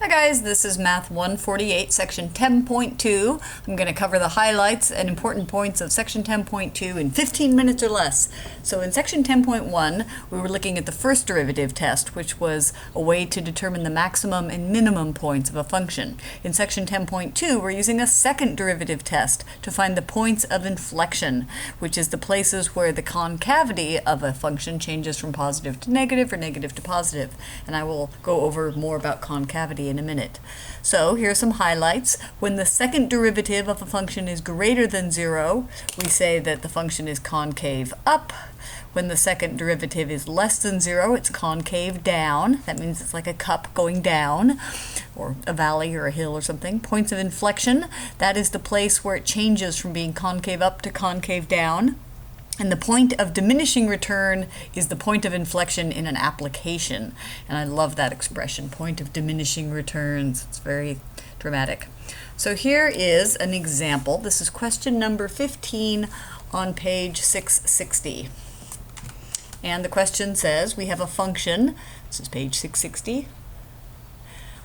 Hi guys, this is Math 148, Section 10.2. I'm going to cover the highlights and important points of Section 10.2 in 15 minutes or less. So in Section 10.1, we were looking at the first derivative test, which was a way to determine the maximum and minimum points of a function. In Section 10.2, we're using a second derivative test to find the points of inflection, which is the places where the concavity of a function changes from positive to negative or negative to positive. And I will go over more about concavity in a minute. So here are some highlights. When the second derivative of a function is greater than 0, we say that the function is concave up. When the second derivative is less than 0, it's concave down. That means it's like a cup going down, or a valley or a hill or something. Points of inflection, that is the place where it changes from being concave up to concave down. And the point of diminishing return is the point of inflection in an application. And I love that expression, point of diminishing returns. It's very dramatic. So here is an example. This is question number 15 on page 660. And the question says we have a function. This is page 660.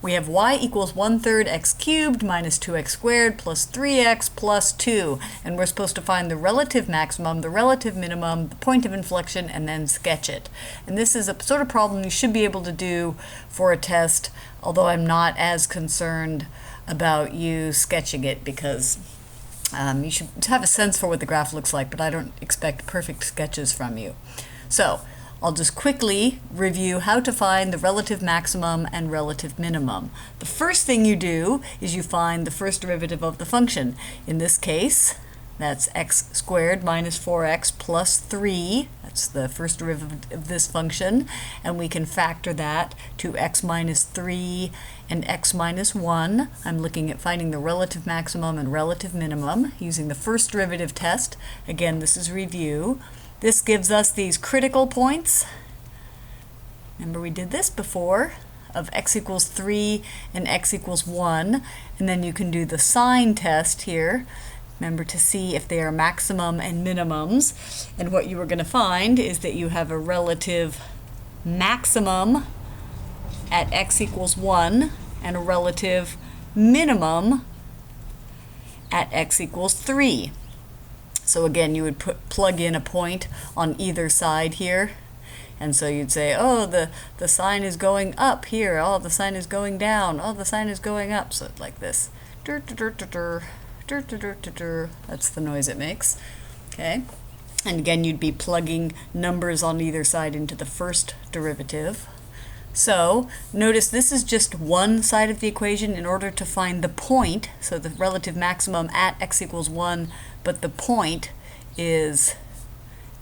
We have y equals 1/3 x cubed minus 2x squared plus 3x plus 2. And we're supposed to find the relative maximum, the relative minimum, the point of inflection, and then sketch it. And this is a sort of problem you should be able to do for a test, although I'm not as concerned about you sketching it because you should have a sense for what the graph looks like, but I don't expect perfect sketches from you. So I'll just quickly review how to find the relative maximum and relative minimum. The first thing you do is you find the first derivative of the function. In this case, that's x squared minus 4x plus 3. That's the first derivative of this function. And we can factor that to x minus 3 and x minus 1. I'm looking at finding the relative maximum and relative minimum using the first derivative test. Again, this is review. This gives us these critical points. Remember we did this before, of x equals 3 and x equals 1. And then you can do the sign test here. Remember to see if they are maximum and minimums. And what you are going to find is that you have a relative maximum at x equals 1 and a relative minimum at x equals 3. So again, you would plug in a point on either side here. And so you'd say, oh, the sign is going up here. Oh, the sign is going down. Oh, the sign is going up. So it's like this. That's the noise it makes. Okay. And again, you'd be plugging numbers on either side into the first derivative. So notice this is just one side of the equation in order to find the point, so the relative maximum at x equals 1, but the point is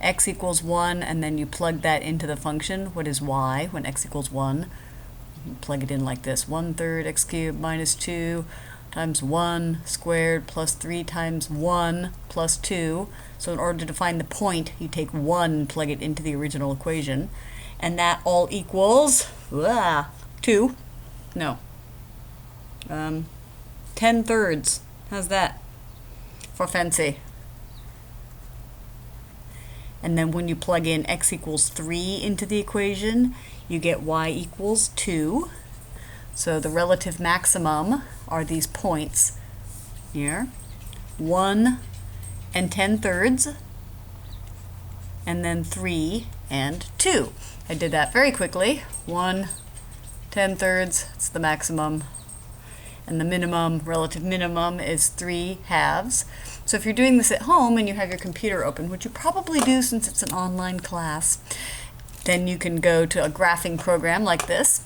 x equals 1, and then you plug that into the function. What is y when x equals 1? You plug it in like this, 1/3 x cubed minus 2 times 1 squared plus 3 times 1 plus 2. So in order to find the point, you take 1, plug it into the original equation. And that all equals 2. No. 10/3. How's that? For fancy. And then when you plug in x equals 3 into the equation, you get y equals 2. So the relative maximum are these points here. 1 and 10/3. And then 3 and 2. I did that very quickly. 1, 10/3, it's the maximum. And the minimum, relative minimum, is 3/2. So if you're doing this at home and you have your computer open, which you probably do since it's an online class, then you can go to a graphing program like this.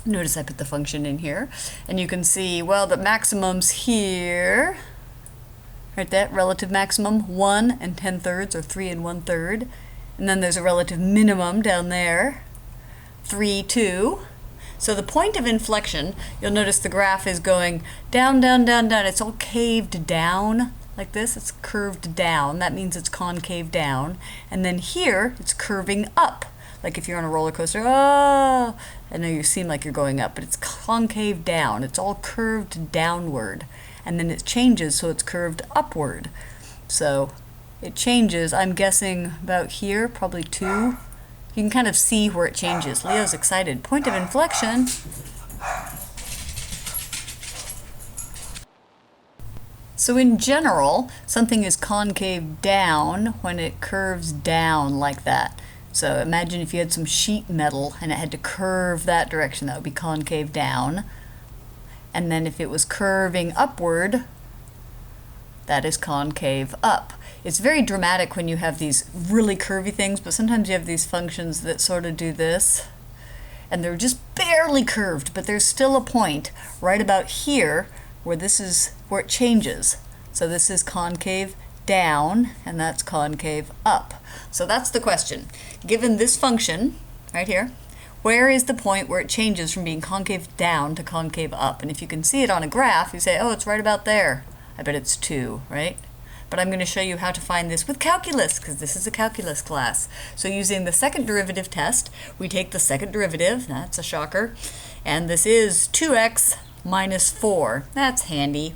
Notice I put the function in here. And you can see, well, the maximum's here. Right there, relative maximum, 1 and 10/3, or 3 and 1/3. And then there's a relative minimum down there, 3, 2. So the point of inflection, you'll notice the graph is going down, down, down, down. It's all caved down like this. It's curved down. That means it's concave down. And then here, it's curving up. Like if you're on a roller coaster, oh, I know you seem like you're going up, but it's concave down. It's all curved downward. And then it changes, so it's curved upward. So it changes, I'm guessing about here, probably 2. You can kind of see where it changes. Leo's excited. Point of inflection. So in general, something is concave down when it curves down like that. So imagine if you had some sheet metal and it had to curve that direction, that would be concave down. And then if it was curving upward, that is concave up. It's very dramatic when you have these really curvy things, but sometimes you have these functions that sort of do this. And they're just barely curved, but there's still a point right about here where this is where it changes. So this is concave down, and that's concave up. So that's the question. Given this function right here, where is the point where it changes from being concave down to concave up? And if you can see it on a graph, you say, oh, it's right about there. I bet it's 2, right? But I'm going to show you how to find this with calculus, because this is a calculus class. So using the second derivative test, we take the second derivative, that's a shocker, and this is 2x minus 4. That's handy.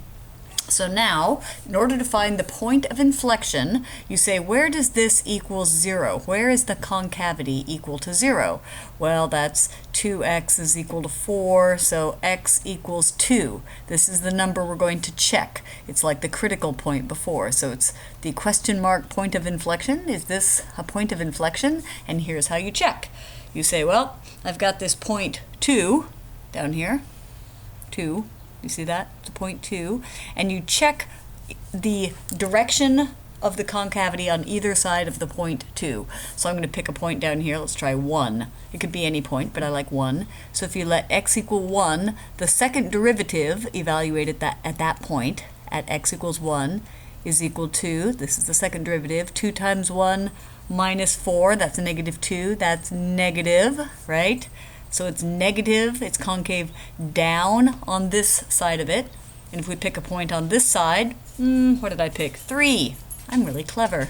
So now, in order to find the point of inflection, you say, where does this equal 0? Where is the concavity equal to 0? Well, that's 2x is equal to 4, so x equals 2. This is the number we're going to check. It's like the critical point before. So it's the question mark point of inflection. Is this a point of inflection? And here's how you check. You say, well, I've got this point 2 down here. 2. You see that? It's a point 2. And you check the direction of the concavity on either side of the point 2. So I'm going to pick a point down here. Let's try 1. It could be any point, but I like 1. So if you let x equal 1, the second derivative evaluated at that point at x equals 1 is equal to, this is the second derivative, 2 times 1 minus 4, that's a negative 2. That's negative, right? So it's negative, it's concave down on this side of it. And if we pick a point on this side, what did I pick? 3. I'm really clever.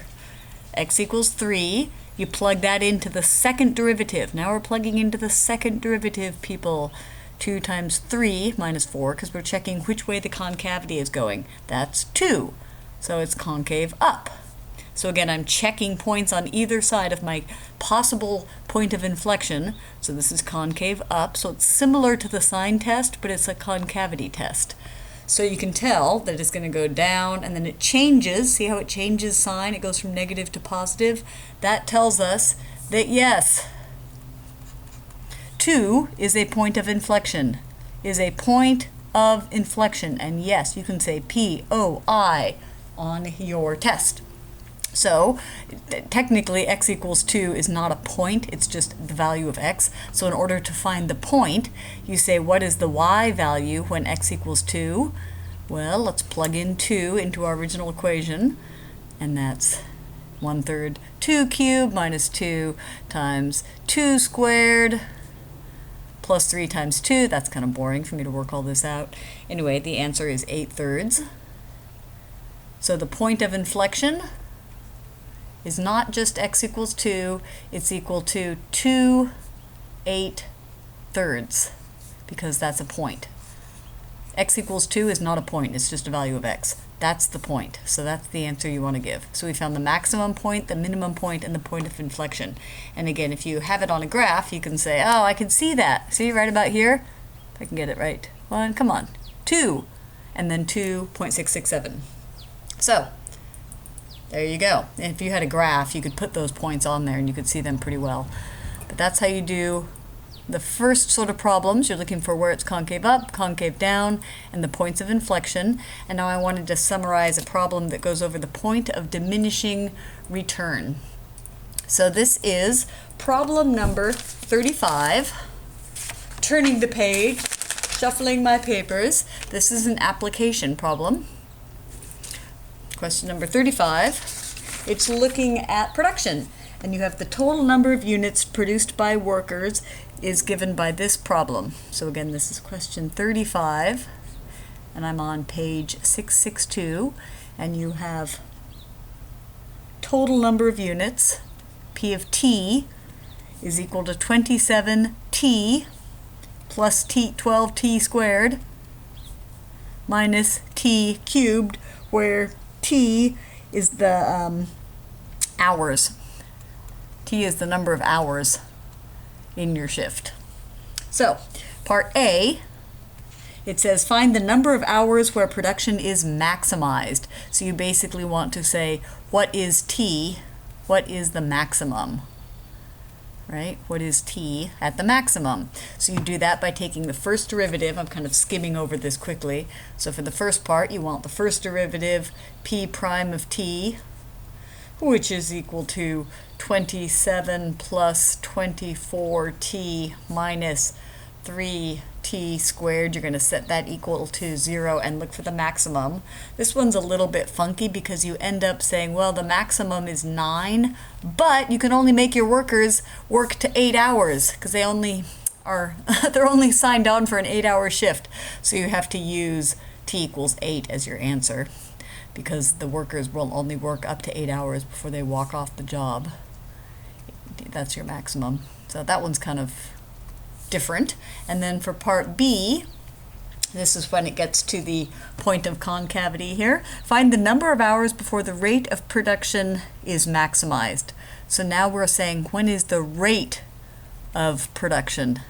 X equals 3. You plug that into the second derivative. Now we're plugging into the second derivative, people. 2 times 3 minus 4, because we're checking which way the concavity is going. That's 2. So it's concave up. So again, I'm checking points on either side of my possible point of inflection. So this is concave up. So it's similar to the sign test, but it's a concavity test. So you can tell that it's going to go down, and then it changes. See how it changes sign? It goes from negative to positive. That tells us that yes, 2 is a point of inflection, is a point of inflection. And yes, you can say POI on your test. So technically x equals 2 is not a point, it's just the value of x. So in order to find the point, you say, what is the y value when x equals 2? Well, let's plug in 2 into our original equation, and that's 1/3 2 cubed minus 2 times 2 squared plus 3 times 2. That's kind of boring for me to work all this out. Anyway, the answer is 8/3. So the point of inflection is not just x equals 2, it's equal to 2 8/3, because that's a point. X equals 2 is not a point, it's just a value of x. That's the point, so that's the answer you want to give. So we found the maximum point, the minimum point, and the point of inflection. And again, if you have it on a graph, you can say, oh, I can see that. See, right about here? If I can get it right. 1, come on, 2, and then 2.667. So, there you go. And if you had a graph, you could put those points on there and you could see them pretty well. But that's how you do the first sort of problems. You're looking for where it's concave up, concave down, and the points of inflection. And now I wanted to summarize a problem that goes over the point of diminishing return. So this is problem number 35. Turning the page, shuffling my papers. This is an application problem. Question number 35, it's looking at production, and you have the total number of units produced by workers is given by this problem. So again, this is question 35, and I'm on page 662, and you have total number of units, P of T is equal to 27T plus 12T squared minus T cubed, where T is the hours. T is the number of hours in your shift. So, part A, It says find the number of hours where production is maximized. So you basically want to say, what is T? What is the maximum? Right? What is T at the maximum? So you do that by taking the first derivative. I'm kind of skimming over this quickly. So for the first part, you want the first derivative, P prime of T, which is equal to 27 plus 24t minus 3t squared. You're going to set that equal to 0 and look for the maximum. This one's a little bit funky because you end up saying, well, the maximum is 9, but you can only make your workers work to 8 hours because they only are they're only signed on for an 8-hour shift. So you have to use t equals 8 as your answer, because the workers will only work up to 8 hours before they walk off the job. That's your maximum. So that one's kind of different. And then for part B, this is when it gets to the point of concavity here. Find the number of hours before the rate of production is maximized. So now we're saying, when is the rate of production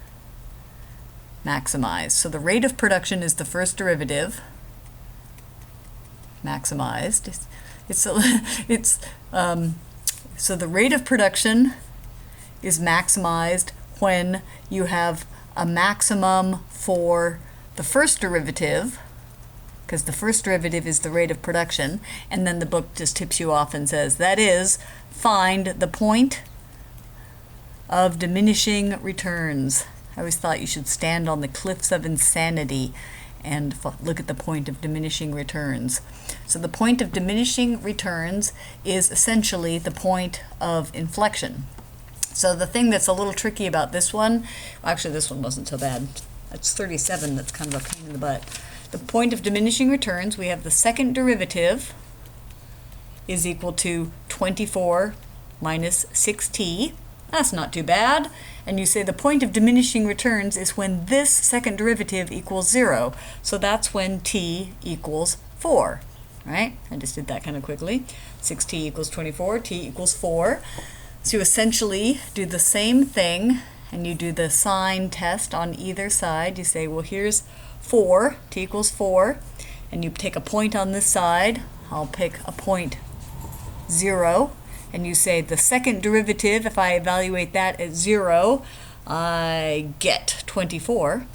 maximized? So the rate of production is the first derivative, maximized. So the rate of production is maximized when you have a maximum for the first derivative, because the first derivative is the rate of production, and then the book just tips you off and says, that is, find the point of diminishing returns. I always thought you should stand on the cliffs of insanity and look at the point of diminishing returns. So the point of diminishing returns is essentially the point of inflection. So the thing that's a little tricky about this one, actually this one wasn't so bad. It's 37 that's kind of a pain in the butt. The point of diminishing returns, we have the second derivative is equal to 24 minus 6t. That's not too bad. And you say the point of diminishing returns is when this second derivative equals 0. So that's when t equals 4, right? I just did that kind of quickly. 6t equals 24, t equals 4. So you essentially do the same thing, and you do the sign test on either side. You say, well, here's 4, t equals 4, and you take a point on this side. I'll pick a point 0. And you say the second derivative, if I evaluate that at 0, I get 24,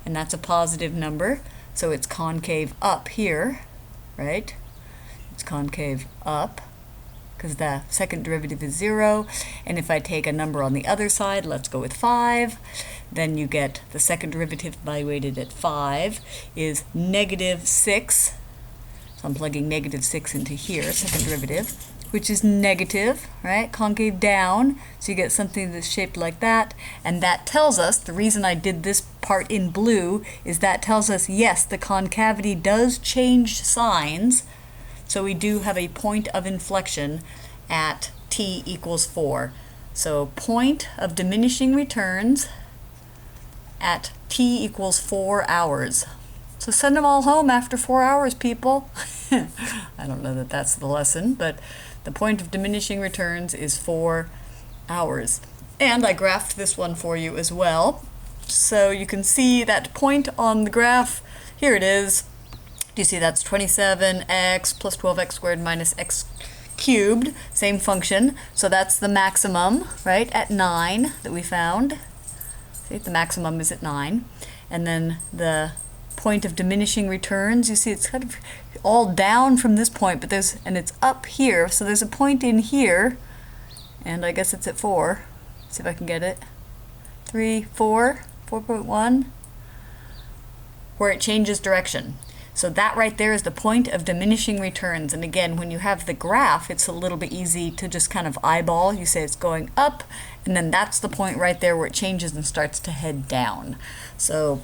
and that's a positive number, so it's concave up here, right? It's concave up, because the second derivative is 0, and if I take a number on the other side, let's go with 5, then you get the second derivative evaluated at 5 is negative 6, so I'm plugging negative 6 into here, second derivative, which is negative, right? Concave down, so you get something that's shaped like that, and that tells us, the reason I did this part in blue is that tells us, yes, the concavity does change signs, so we do have a point of inflection at t equals 4. So point of diminishing returns at t equals 4 hours. So send them all home after 4 hours, people. I don't know that that's the lesson, but the point of diminishing returns is 4 hours. And I graphed this one for you as well. So you can see that point on the graph. Here it is. Do you see that's 27x plus 12x squared minus x cubed, same function. So that's the maximum, right, at 9 that we found. See, the maximum is at 9. And then the point of diminishing returns, you see it's kind of all down from this point, but and it's up here, so there's a point in here, and I guess it's at 4. Let's see if I can get it. 4.1, where it changes direction. So that right there is the point of diminishing returns. And again, when you have the graph, it's a little bit easy to just kind of eyeball. You say it's going up, and then that's the point right there where it changes and starts to head down. So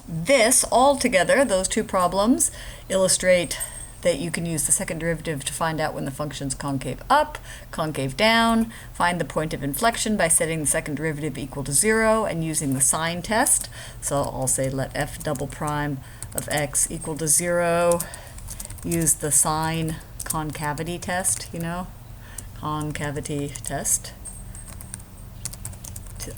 this all together, those two problems, illustrate that you can use the second derivative to find out when the function's concave up, concave down, find the point of inflection by setting the second derivative equal to 0 and using the sign test. So I'll say let f double prime of x equal to 0, use the sign concavity test, concavity test,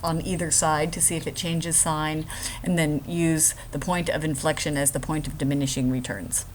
on either side to see if it changes sign, and then use the point of inflection as the point of diminishing returns.